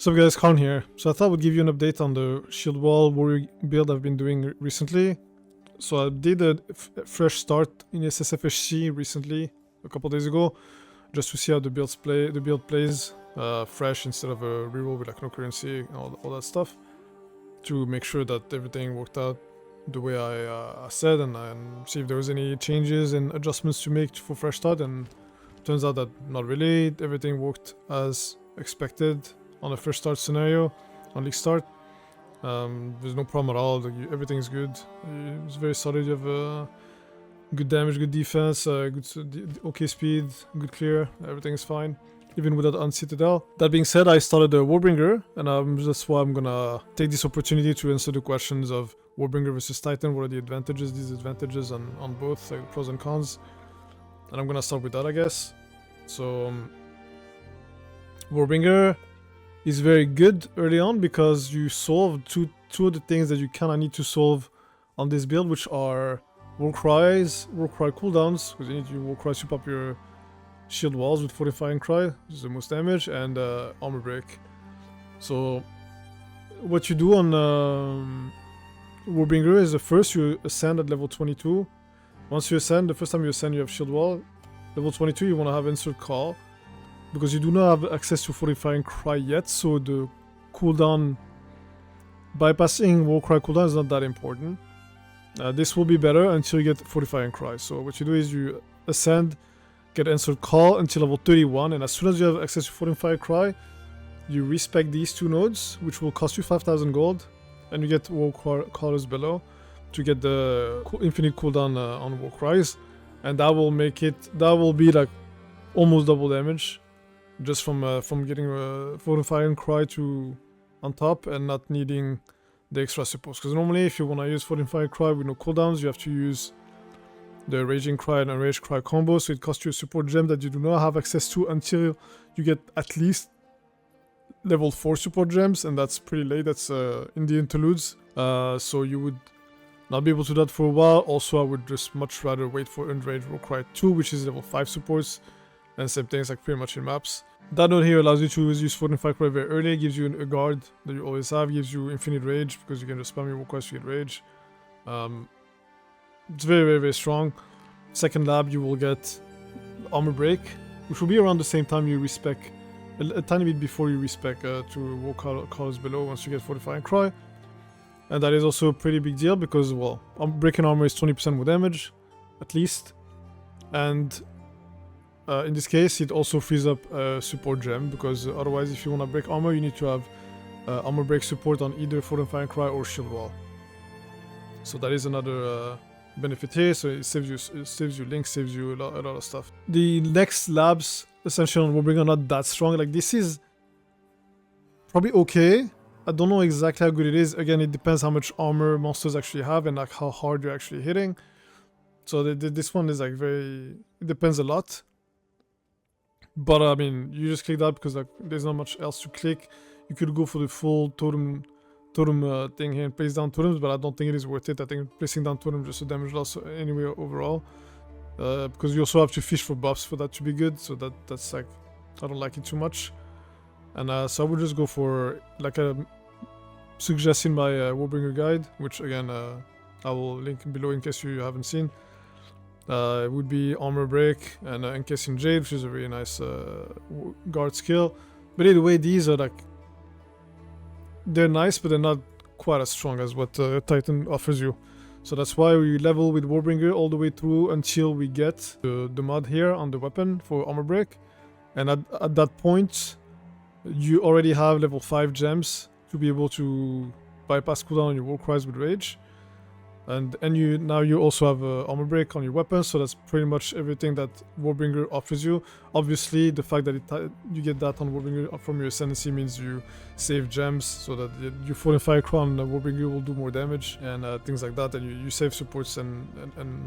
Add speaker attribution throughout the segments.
Speaker 1: So guys, Carn here. So I thought I would give you an update on the shield wall warrior build I've been doing recently. So I did a fresh start in SSFSC recently, a couple days ago, just to see how the build plays fresh instead of a reroll with like no currency and all that stuff, to make sure that everything worked out the way I said, and see if there was any changes and adjustments to make for fresh start. And turns out that not really. Everything worked as expected on the first start scenario, on league start. There's no problem at all. Everything's good. It's very solid. You have good damage, good defense, okay speed, good clear. Everything is fine, even without Uncitadel. That being said, I started a Warbringer, and that's why I'm gonna take this opportunity to answer the questions of Warbringer versus Titan. What are the advantages, disadvantages on both, like pros and cons? And I'm gonna start with that, I guess. So Warbringer is very good early on because you solve two of the things that you kind of need to solve on this build, which are Warcry cooldowns, because you need to Warcry sweep up your shield walls with Fortifying Cry, which is the most damage, and Armor Break. So what you do on Warbringer is first you ascend at level 22. Once you ascend, the first time you ascend you have shield wall. Level 22 you want to have Insert Call, because you do not have access to Fortifying Cry yet, so the cooldown, bypassing Warcry cooldown is not that important. This will be better until you get Fortifying Cry. So what you do is you ascend, get Insert Call until level 31, and as soon as you have access to Fortifying Cry, you respec these two nodes, which will cost you 5,000 gold, and you get Warcry Callers below to get the infinite cooldown on Warcries, and that will be like almost double damage, just from getting Fortifying Cry to on top and not needing the extra supports. Because normally if you want to use Fortifying Cry with no cooldowns, you have to use the Raging Cry and Enraged Cry combo, so it costs you a support gem that you do not have access to until you get at least level 4 support gems, and that's pretty late. That's in the interludes, so you would not be able to do that for a while. Also, I would just much rather wait for Enraged Warcry 2, which is level 5 supports, and same things like pretty much in maps. That node here allows you to use Fortifying Cry very early, gives you a guard that you always have, gives you infinite rage because you can just spam your Warcries to get rage. It's very, very, very strong. Second lab, you will get Armor Break, which will be around the same time you respec, a tiny bit before you respec to War Callers below once you get Fortifying Cry. And that is also a pretty big deal because, well, breaking armor is 20% more damage, at least. And in this case, it also frees up a support gem, because otherwise, if you want to break armor, you need to have armor break support on either Fortifying Cry or Shield Wall. So that is another benefit here. So it saves you links, saves you a lot of stuff. The next labs, essentially on Warbringer, are not that strong. Like, this is probably okay. I don't know exactly how good it is. Again, it depends how much armor monsters actually have and like how hard you're actually hitting. So this one is like it depends a lot. But I mean, you just click that because like there's not much else to click. You could go for the full totem thing here and place down totems, but I don't think it is worth it. I think placing down totems just a damage loss anyway overall, because you also have to fish for buffs for that to be good. So that's like, I don't like it too much. And so I would just go for like a suggestion by Warbringer guide, which again I will link below in case you haven't seen. It would be Armor Break and Encasing Jade, which is a really nice guard skill. But either way, these are like, they're nice, but they're not quite as strong as what Titan offers you. So that's why we level with Warbringer all the way through until we get the mod here on the weapon for Armor Break. And at that point, you already have level 5 gems to be able to bypass cooldown on your Warcries with Rage. And you also have Armor Break on your weapon, so that's pretty much everything that Warbringer offers you. Obviously, the fact that you get that on Warbringer from your Ascendancy means you save gems, so that your Fortify Crown Warbringer will do more damage, and things like that, and you save supports and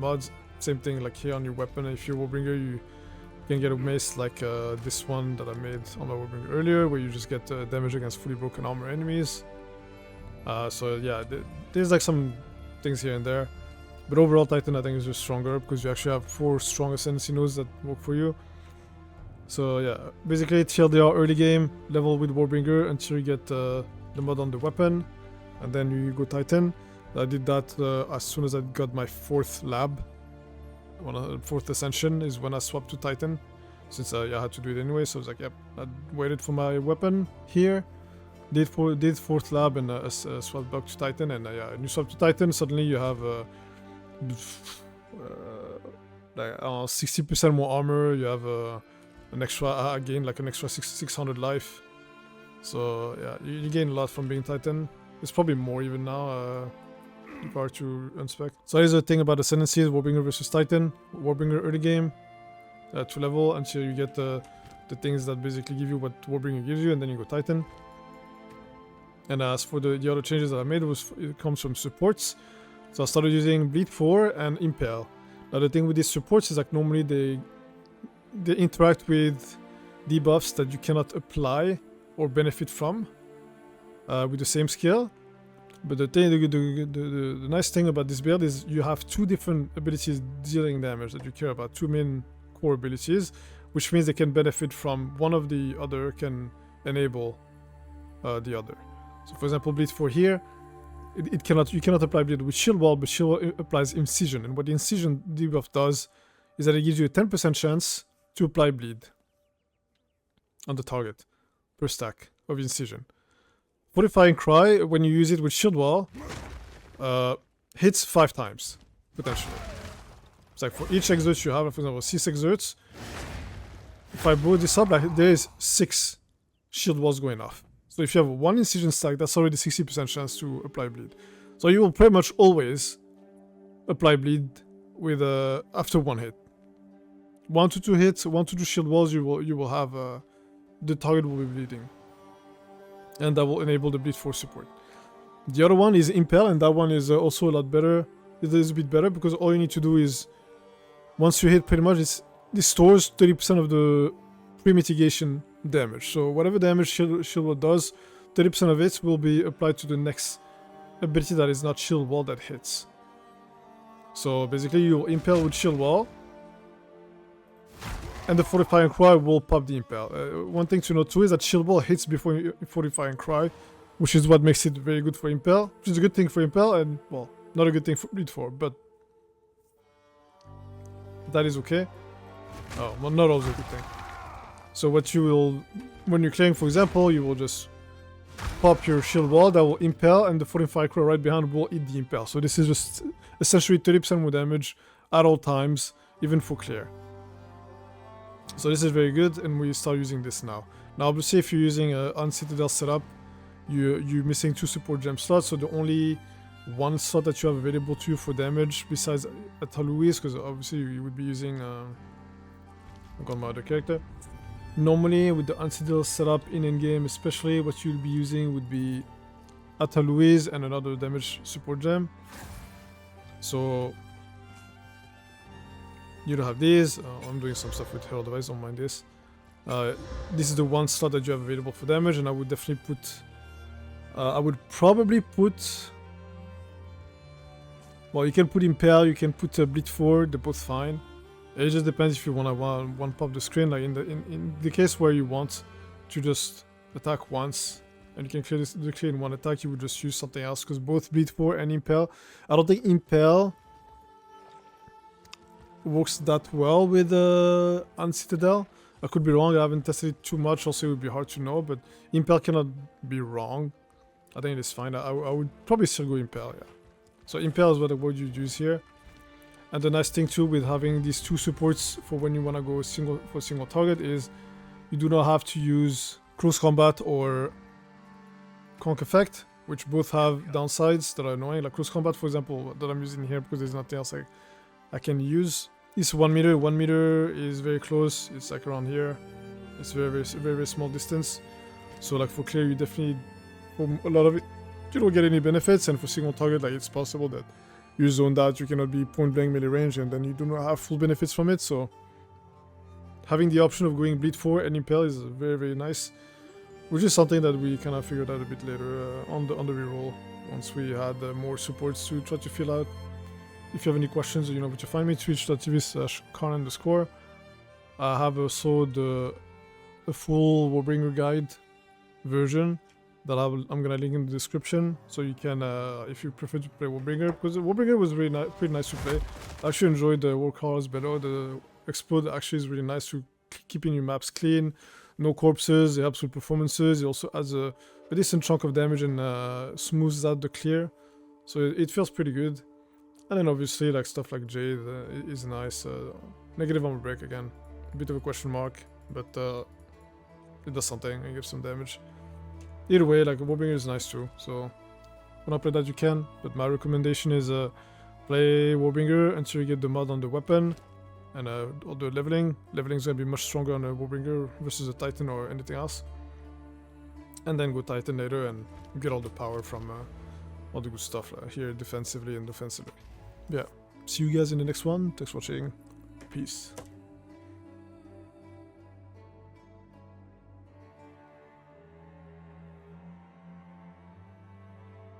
Speaker 1: mods. Same thing like here on your weapon. If you're Warbringer, you can get a mace like this one that I made on my Warbringer earlier, where you just get damage against fully broken armor enemies. So yeah, there's like some things here and there, but overall Titan I think is just stronger because you actually have 4 strong Ascendancy nodes that work for you. So yeah, basically TLDR early game, level with Warbringer until you get the mod on the weapon, and then you go Titan. I did that as soon as I got my 4th lab. 4th ascension is when I swapped to Titan, since I had to do it anyway. So I was like, yep, I waited for my weapon here, did 4th lab, and swapped back to Titan. And yeah, when you swap to Titan, suddenly you have like 60% more armor. You have an extra again, like an extra 600 life. So yeah, you gain a lot from being Titan. It's probably more even now. If I were to unspec. So here's the thing about ascendancies: Warbringer versus Titan. Warbringer early game, 2 level until you get the things that basically give you what Warbringer gives you, and then you go Titan. And as for the other changes that I made, it comes from supports. So I started using Bleed 4 and Impale. Now the thing with these supports is like normally they interact with debuffs that you cannot apply or benefit from with the same skill. But the nice thing about this build is you have 2 different abilities dealing damage that you care about, 2 main core abilities, which means they can benefit from one of the other, can enable the other. So for example, Bleed 4 here, you cannot apply Bleed with Shield Wall, but Shield Wall applies Incision, and what the Incision debuff does is that it gives you a 10% chance to apply Bleed on the target per stack of Incision. Fortifying Cry, when you use it with Shield Wall, hits 5 times, potentially. It's like for each exert you have, for example, 6 exerts, if I blow this up, like there is 6 Shield Walls going off. So if you have 1 Incision stack, that's already 60% chance to apply Bleed. So you will pretty much always apply Bleed with after 1 hit. 1 to 2 hits, 1 to 2 Shield Walls, you will have the target will be bleeding. And that will enable the Bleed 4 support. The other one is Impale, and that one is also a lot better. It is a bit better because all you need to do is, once you hit, pretty much this stores 30% of the pre-mitigation damage. So whatever damage Shield Wall does, 30% of it will be applied to the next ability that is not Shield Wall that hits. So basically you Impale with Shield Wall, and the Fortifying Cry will pop the Impale. One thing to note too is that Shield Wall hits before you Fortifying Cry, which is what makes it very good for Impale. Which is a good thing for Impale, and well, not a good thing for Bleed 4, but that is okay. Oh, well, not always a good thing. So what you will, when you're clearing, for example, you will just pop your Shield Wall, that will Impale, and the Fortifying Cry right behind will eat the Impale. So this is just essentially 30% more damage at all times, even for clear. So this is very good, and we start using this now. Now obviously if you're using an Uncitadel setup, you're missing 2 support gem slots, so the only 1 slot that you have available to you for damage besides Ataluis, because obviously you would be using I've got my other character. Normally with the Uncitadel setup in game especially, what you'll be using would be Ataluis and another damage support gem. So you don't have these. I'm doing some stuff with Herald Device, don't mind this. This is the 1 slot that you have available for damage, and I would definitely put... I would probably put... Well, you can put Impale, you can put Bleed 4, they're both fine. It just depends if you want to one pop the screen, like in the case where you want to just attack once, and you can clear the clear in 1 attack, you would just use something else, because both Bleed 4 and Impale... I don't think Impale works that well with Uncitadel. I could be wrong, I haven't tested it too much, also it would be hard to know, but Impale cannot be wrong. I think it is fine. I would probably still go Impale, yeah. So Impale is what the word you use here. And the nice thing too with having these 2 supports for when you want to go single target is you do not have to use Close Combat or Conk Effect, which both have downsides that are annoying. Like Close Combat, for example, that I'm using here because there's nothing else I can use. It's 1 meter. 1 meter is very close. It's like around here. It's very small distance. So like for clear, you definitely, for a lot of it, you don't get any benefits. And for single target, like it's possible that you zone that, you cannot be point blank melee range, and then you do not have full benefits from it. So having the option of going Bleed 4 and Impale is very nice, which is something that we kind of figured out a bit later on the reroll once we had more supports to try to fill out. If you have any questions, you know where to find me, twitch.tv/Carn_. I have also the a full Warbringer guide version that I'm gonna link in the description, so you can, if you prefer to play Warbringer, because Warbringer was really pretty nice to play. I actually enjoyed the Warcars below. The Explode actually is really nice to keeping your maps clean, no corpses. It helps with performances. It also adds a decent chunk of damage and smooths out the clear, so it feels pretty good. And then obviously like stuff like Jade is nice. Negative armor break again, a bit of a question mark, but it does something and gives some damage. Either way, like Warbringer is nice too, so when I play that you can, but my recommendation is play Warbringer until you get the mod on the weapon and all the leveling. Leveling is going to be much stronger on a Warbringer versus a Titan or anything else. And then go Titan later and get all the power from all the good stuff here defensively and defensively. Yeah, see you guys in the next one. Thanks for watching. Peace.